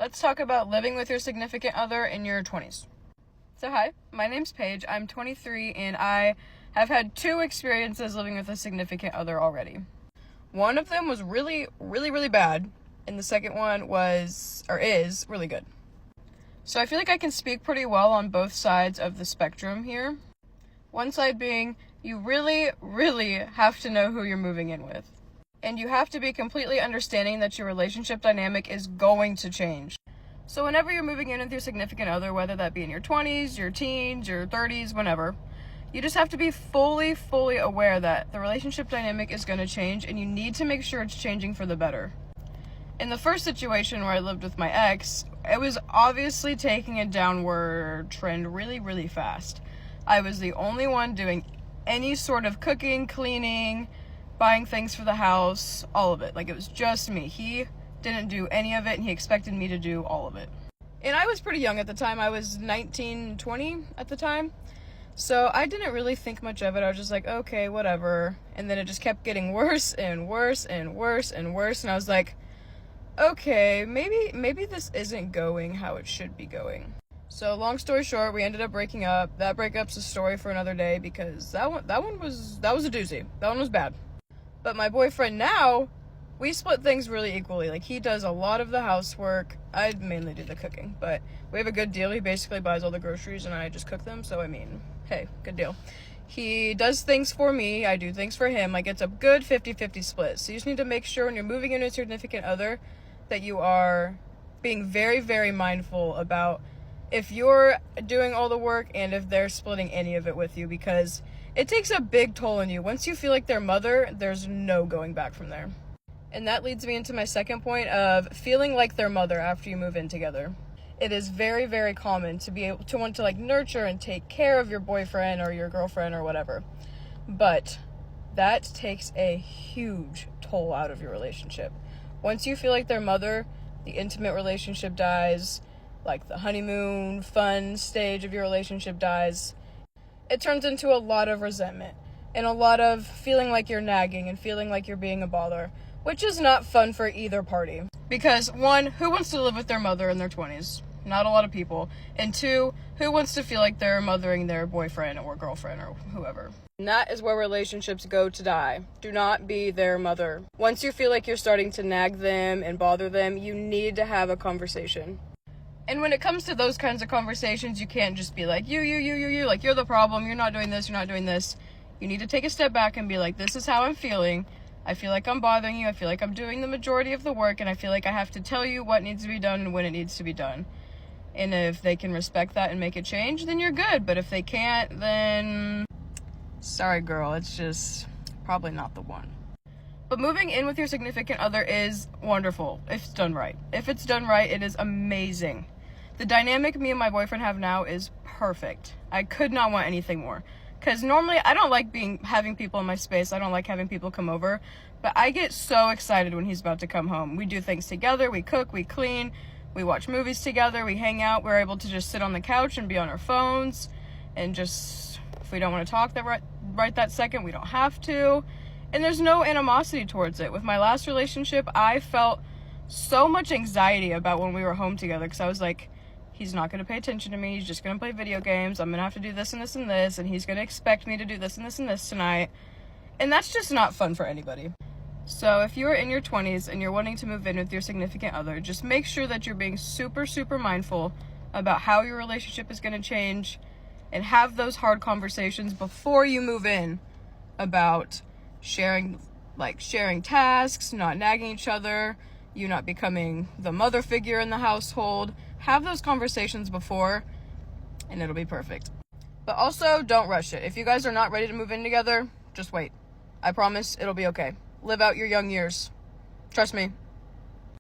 let's talk about living with your significant other in your 20s. So hi, my name's Paige. I'm 23 and I have had 2 experiences living with a significant other already. One of them was really bad, and the second one is really good. So I feel like I can speak pretty well on both sides of the spectrum here. One side being, you really have to know who you're moving in with. And you have to be completely understanding that your relationship dynamic is going to change. So whenever you're moving in with your significant other, whether that be in your 20s, your teens, your 30s, whenever, you just have to be fully aware that the relationship dynamic is going to change, and you need to make sure it's changing for the better. In the first situation where I lived with my ex, it was obviously taking a downward trend really fast. I was the only one doing any sort of cooking, cleaning, buying things for the house, all of it. Like, it was just me. He didn't do any of it, and he expected me to do all of it. And I was pretty young at the time. I was 19, 20 at the time. So I didn't really think much of it. I was just like, okay, whatever. And then it just kept getting worse and worse and worse and worse. And I was like, okay, maybe this isn't going how it should be going. So long story short, we ended up breaking up. That breakup's a story for another day, because that was a doozy. That one was bad. But my boyfriend now, we split things really equally. Like, he does a lot of the housework. I mainly do the cooking, but we have a good deal. He basically buys all the groceries and I just cook them. So, I mean, hey, good deal. He does things for me. I do things for him. Like, it's a good 50-50 split. So you just need to make sure when you're moving into a significant other that you are being very mindful about if you're doing all the work and if they're splitting any of it with you, because it takes a big toll on you. Once you feel like their mother, there's no going back from there. And that leads me into my second point of feeling like their mother after you move in together. It is very common to be able to want to like nurture and take care of your boyfriend or your girlfriend or whatever. But that takes a huge toll out of your relationship. Once you feel like their mother, the intimate relationship dies, like the honeymoon fun stage of your relationship dies. It turns into a lot of resentment and a lot of feeling like you're nagging and feeling like you're being a bother, which is not fun for either party. Because 1, who wants to live with their mother in their 20s? Not a lot of people. And 2, who wants to feel like they're mothering their boyfriend or girlfriend or whoever? And that is where relationships go to die. Do not be their mother. Once you feel like you're starting to nag them and bother them, you need to have a conversation. And when it comes to those kinds of conversations, you can't just be like, you, like, you're the problem, you're not doing this, you're not doing this. You need to take a step back and be like, this is how I'm feeling. I feel like I'm bothering you. I feel like I'm doing the majority of the work, and I feel like I have to tell you what needs to be done and when it needs to be done. And if they can respect that and make a change, then you're good. But if they can't, then sorry, girl, it's just probably not the one. But moving in with your significant other is wonderful if it's done right. If it's done right, it is amazing. The dynamic me and my boyfriend have now is perfect. I could not want anything more. Because normally I don't like having people in my space. I don't like having people come over. But I get so excited when he's about to come home. We do things together. We cook, we clean, we watch movies together, we hang out. We're able to just sit on the couch and be on our phones. And just, if we don't want to talk right that second, we don't have to. And there's no animosity towards it. With my last relationship, I felt so much anxiety about when we were home together. Because I was like, he's not going to pay attention to me. He's just going to play video games. I'm going to have to do this and this and this. And he's going to expect me to do this and this and this tonight. And that's just not fun for anybody. So if you're in your 20s and you're wanting to move in with your significant other, just make sure that you're being super mindful about how your relationship is going to change. And have those hard conversations before you move in about sharing tasks, not nagging each other, you not becoming the mother figure in the household. Have those conversations before, and it'll be perfect. But also, don't rush it. If you guys are not ready to move in together, just wait. I promise it'll be okay. Live out your young years. Trust me,